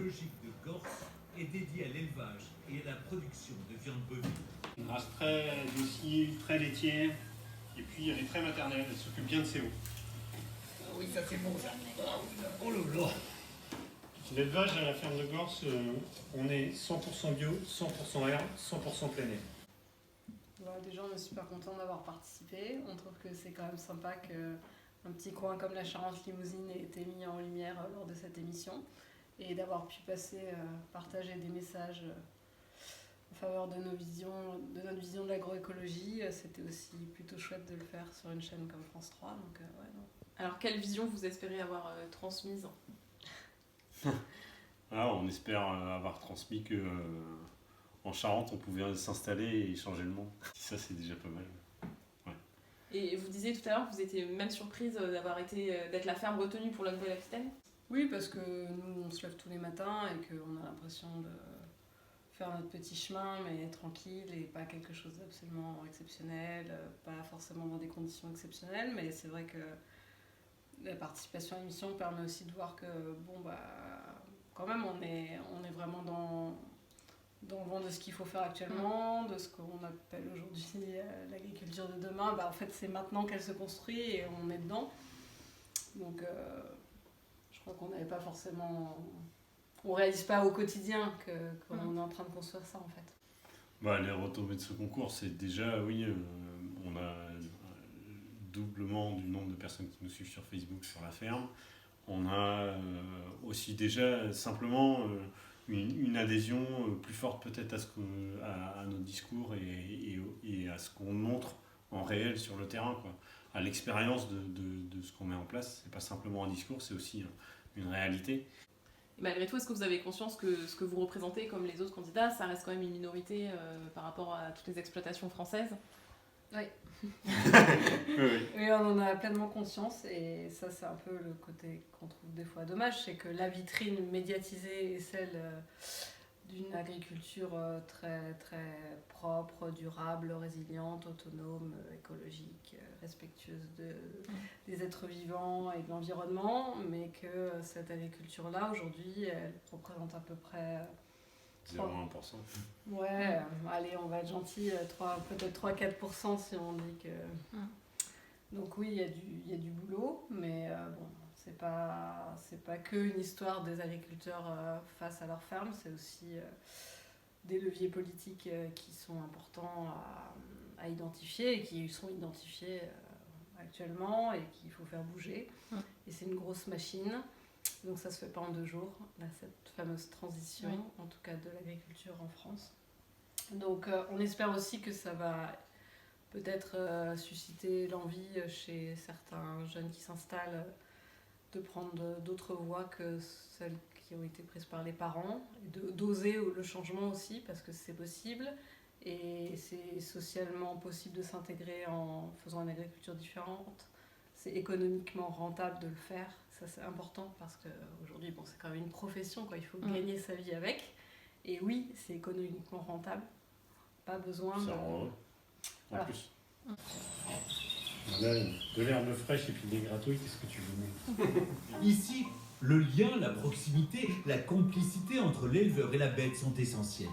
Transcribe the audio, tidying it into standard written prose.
écologique de Gorse est dédié à l'élevage et à la production de viande bovine. Une race très docile, très laitière, et puis elle est très maternelle, elle s'occupe bien de ses veaux. Oui, ça c'est bon ça. Oh là là. L'élevage à la ferme de Gorse, on est 100% bio, 100% herbe, 100% plein air. Voilà, déjà on est super content d'avoir participé. On trouve que c'est quand même sympa qu'un petit coin comme la Charente-Limousine ait été mis en lumière lors de cette émission et d'avoir pu partager des messages en faveur de notre vision de l'agroécologie. C'était aussi plutôt chouette de le faire sur une chaîne comme France 3. Donc, ouais, non. Alors quelle vision vous espérez avoir transmise ? Ah, on espère avoir transmis que en Charente on pouvait s'installer et changer le monde. Ça c'est déjà pas mal. Ouais. Et vous disiez tout à l'heure que vous étiez même surprise d'être la ferme retenue pour la Nouvelle-Aquitaine ? Oui, parce que nous on se lève tous les matins et qu'on a l'impression de faire notre petit chemin, mais tranquille et pas quelque chose d'absolument exceptionnel, pas forcément dans des conditions exceptionnelles, mais c'est vrai que la participation à l'émission permet aussi de voir que, quand même, on est vraiment dans le vent de ce qu'il faut faire actuellement, de ce qu'on appelle aujourd'hui l'agriculture de demain. En fait, c'est maintenant qu'elle se construit et on est dedans. Donc, je crois qu'on n'avait pas forcément... On réalise pas au quotidien qu'on est en train de construire ça, en fait. Les retombées de ce concours, c'est déjà, oui, on a doublement du nombre de personnes qui nous suivent sur Facebook, sur la ferme. On a aussi déjà simplement une adhésion plus forte peut-être à notre discours et à ce qu'on montre en réel sur le terrain, quoi. À l'expérience de ce qu'on met en place. C'est pas simplement un discours, c'est aussi une réalité. Et malgré tout, est-ce que vous avez conscience que ce que vous représentez comme les autres candidats, ça reste quand même une minorité par rapport à toutes les exploitations françaises ? Oui. Oui. Oui, on en a pleinement conscience et ça c'est un peu le côté qu'on trouve des fois dommage, c'est que la vitrine médiatisée est celle d'une agriculture très, très propre, durable, résiliente, autonome, écologique, respectueuse des êtres vivants et de l'environnement, mais que cette agriculture-là aujourd'hui elle représente à peu près 0,1%. Ouais, allez, on va être gentil, peut-être 3-4% si on dit que... Donc oui, il y a du boulot, mais c'est pas que une histoire des agriculteurs face à leur ferme, c'est aussi des leviers politiques qui sont importants à identifier et qui sont identifiés actuellement et qu'il faut faire bouger. Et c'est une grosse machine. Donc ça se fait pas en 2 jours, cette fameuse transition, en tout cas de l'agriculture en France. Donc on espère aussi que ça va peut-être susciter l'envie chez certains jeunes qui s'installent de prendre d'autres voies que celles qui ont été prises par les parents, et d'oser le changement aussi, parce que c'est possible, et c'est socialement possible de s'intégrer en faisant une agriculture différente. C'est économiquement rentable de le faire. Ça, c'est important parce qu'aujourd'hui, c'est quand même une profession, quoi. Il faut gagner sa vie avec. Et oui, c'est économiquement rentable. Pas besoin Ça de... en Voilà. plus. Là, de l'herbe fraîche et puis des gratouilles, qu'est-ce que tu veux mettre ? Ici, le lien, la proximité, la complicité entre l'éleveur et la bête sont essentiels.